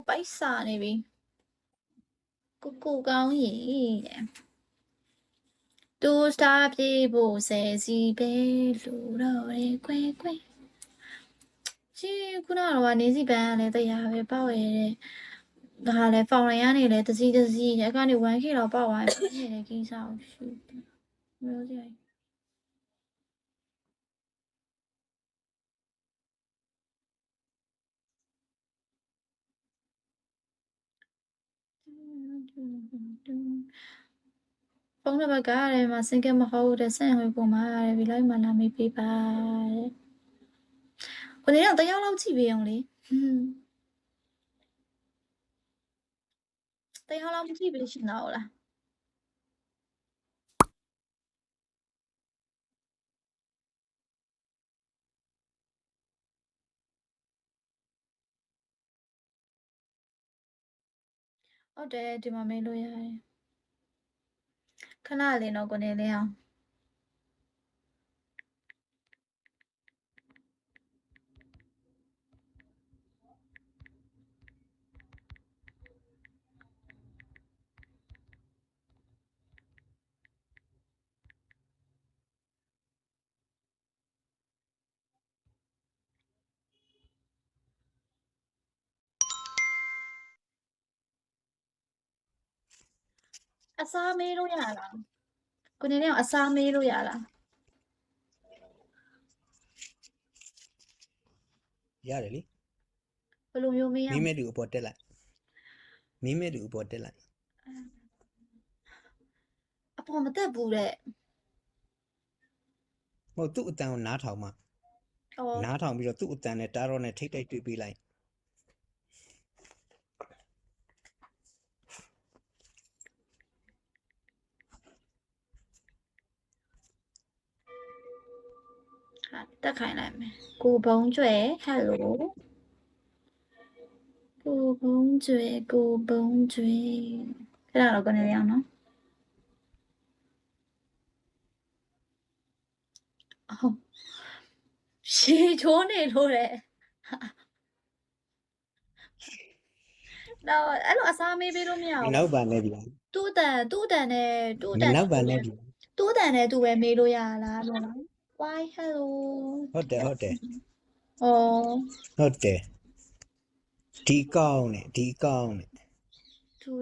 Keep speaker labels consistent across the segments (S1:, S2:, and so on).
S1: ပိုက်စာနေပြီကိုကောင်းကြီးတဲ့တူစတာပြေဖို့ဆယ်စီပဲလို့တော့ရဲခွဲချီခုနကတော့နေစီပန်းလည်းတရားပဲပေါ့ရဲတဲ့ဒါလည်းဖောင်ရရနေလေတစီတဲ့အခါနေ 1K တော့ပေါ့သွားတယ်နေတဲ့ကိစ္စကိုရှုမျိုးစရာဖုန်းနံပါတ်ကလည်းမစင်ကမဟုတ်တဲ့ဆန့်ဟွေပုံမှာတဲ့ဒီလိုက်မှလာမေးပေးပါတဲ့ကိုနေတော့တယောက်လောက်ကြည့်ပေးအောင်လေတယောက်လောက်ကြည့်ပေးရှင်တော့လားဟုတ်တယ်ဒီမှာမေးလို့ရတယ်ခဏလေးတော့ကိုနေလေးအောင်အစားမေးလို့ရလားကိုနေလေးအောင်အစားမေးလို့ရလား
S2: ရတယ်လေ
S1: ဘယ်လိုမျိုးမေးရ
S2: မင်းမဲ့တူအပေါ်တက်လိုက်မင်းမဲ့တူအပေါ်တက်လိုက်
S1: အပေါ်မတက်ဘူးတဲ့
S2: ဟိုသူ့အတန်ကိုနားထောင်မှနားထောင်ပြီးတော့သူ့အတန်နဲ့တားတော့နဲ့ထိတ်တိုက်တွေ့ပေးလိုက်
S1: ဟာတက်ခိုင်းလိုက်မယ်ကိုဘုံကျွဲဟယ်လိုကိုဘုံကျွဲခဏတော့ကနေရအောင်နော်ဟုတ်ရှေးချိုးနေလို့တဲ့တော့အဲ့လိုအစားမေးပေးလို့မရဘူး
S2: နောက်ပါနဲ့ဗျာ
S1: တူတန်နဲ့တူတန်
S2: နောက်ပါနဲ့ဗျာ
S1: တူတန်နဲ့သူပဲမေးလို့ရလားလို့နော် why hello
S2: ဟုတ်တယ်
S1: ဩ
S2: ဟုတ်တယ်ဒီကောင်းနဲ့
S1: သူ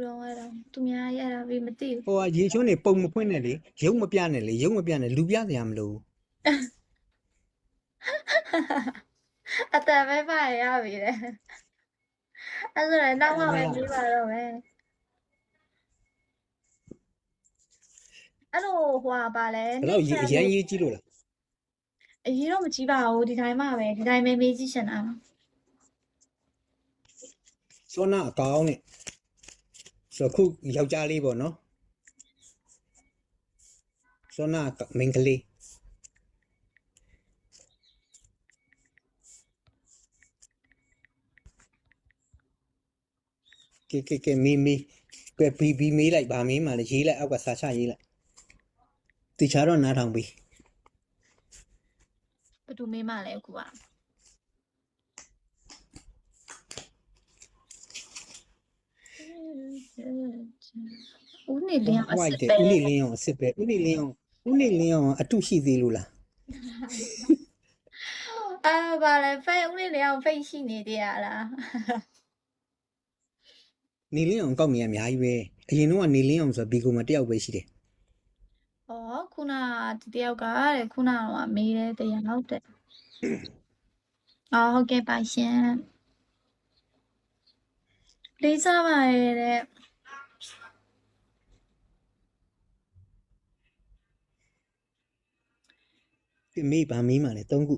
S1: တော့အဲ့ဒါသူများရတာပြီးမသိဘူး
S2: ဟိုကရေချိုးနေပုံမဖွင့်နဲ့လေရုပ်မပြနဲ့လေရုပ်မပြနဲ့လူပြစရာမလို
S1: အတန်ပဲပါရပြီလေအဲ့ဆိုရင်နောက်မှပဲပြေးပါတော့မယ်အဲ့လိုဟိုပါလဲ
S2: ဘယ်တော့အရန်ရေးကြည့်လို့လား
S1: အရေးတော့မကြည့်ပါဘူးဒီတိုင်းမှပဲဒီတိုင်းပဲမေးကြည့်ရှင်တာပါ
S2: စောနာအကောင်းနဲ့ဆိုခုယောက်ျားလေးပေါ့နော်စောနာမင်္ဂလေးကဲမီကဲဘီမေးလိုက်ဗာမေးမှလည်းရေးလိုက်အောက်ကစာချရေးလိုက်တခြားတော့နားထောင်ပြီ
S1: ဘယ်သူမေးမှလဲအခုကဦးနေလင်းအောင်အစ်စ်ပဲ
S2: ဦးနေလင်းအောင်အစ်စ်ပဲဦးနေလင်းအောင်အတုရှိသေးလို့လား
S1: ဘာလဲဖိတ်ဦးနေလင်းအောင်ဖိတ်ရှိနေသေးရလား
S2: နေလင်းအောင်ကောက်နေရအများကြီးပဲအရင်တော့ကနေလင်းအောင်ဆိုဘီကိုမတယောက်ပဲရှိတယ်
S1: ဩခုနဒီတယောက်ကတဲ့ခုနကတော့မေးတယ်တရားဟုတ်တယ်ဟုတ်ကဲ့ပါရှင်လေးစားပါရဲ့တဲ့
S2: မေးပါမေးမှလည်း3ခု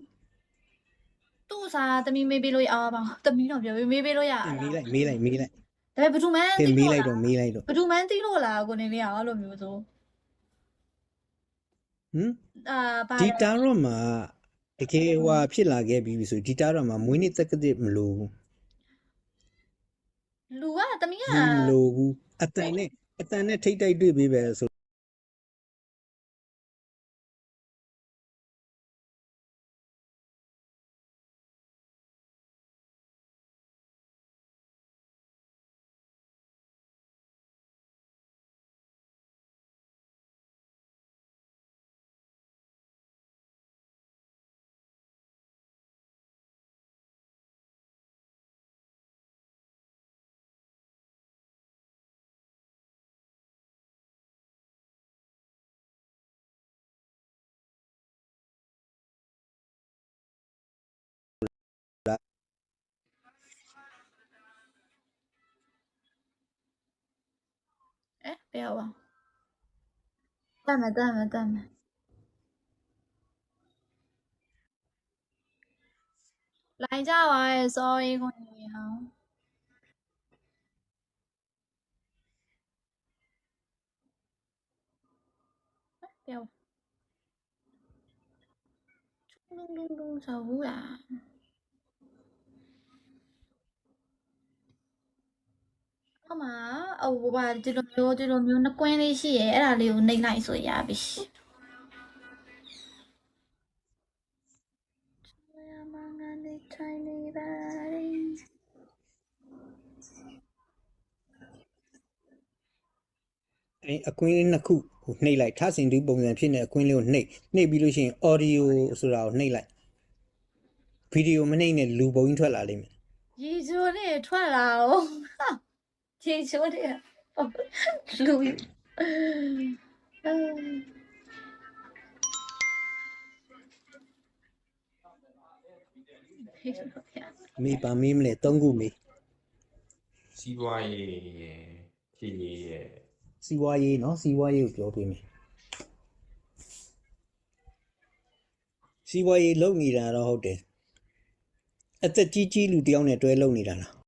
S1: သူ့စားသမီးမေးပေးလို့ပါသမီးတော့ပြောမေးပေးလို့ရ
S2: မေးလိုက်
S1: ဒါပေမဲ့ဘယ်သူမှန်းသိလို့
S2: မေးလိုက်တော့
S1: ဘယ်သူမှန်းသိလို့လားကိုနေလေးအောင်အဲ့လိုမျိုးဆို
S2: ဘာဒီတာတော့မှာတကယ်ဟိုဖြစ်လာခဲ့ပြီဆိုဒီတာတော့မှာမွေးနေ့တက်ကတဲ့မလို့
S1: လူကသမီးက
S2: မလို့ဘူးအတန်နဲ့ထိတ်တိုက်တွေ့ပေးပဲဆို
S1: 不要吧。蛋没。来家话，sorry 我你好。不要。咚，小乌呀。အမဟိုပါဒီလိုမျိုးနှစ်ကွင်းလေးရှိရဲ့အဲ့ဒါလေးကိုနှိပ်လိုက်ဆိုရပြီမငန်းလေးထိုင်နေပါလေ
S2: အကွင်းလေးနှစ်ခုဟိုနှိပ်လိုက်ထဆင်တူးပုံစံဖြစ်နေအကွင်းလေးကိုနှိပ်ပြီးလို့ရှိရင် audio ဆိုတာကိုနှိပ်လိုက်ဗီဒီယိုမနှိပ်နဲ့လူပုံကြီးထွက်လာလိမ့်မယ်
S1: ရေချိုးနဲ့ထွက်လာအောင်ရေချိုးနဲ့လူ
S2: မေးပါမေးမလဲ၃ခုမေး
S3: စီးပွားရေးရယ်ဖြစ်ရေးရယ်
S2: စီးပွားရေးเนาะစီးပွားရေးကိုပြောပေးမယ်စီးပွားရေးလုပ်နေတာတော့ဟုတ်တယ်အသက်ကြီးလူတယောက်နဲ့တွဲလုပ်နေတာလား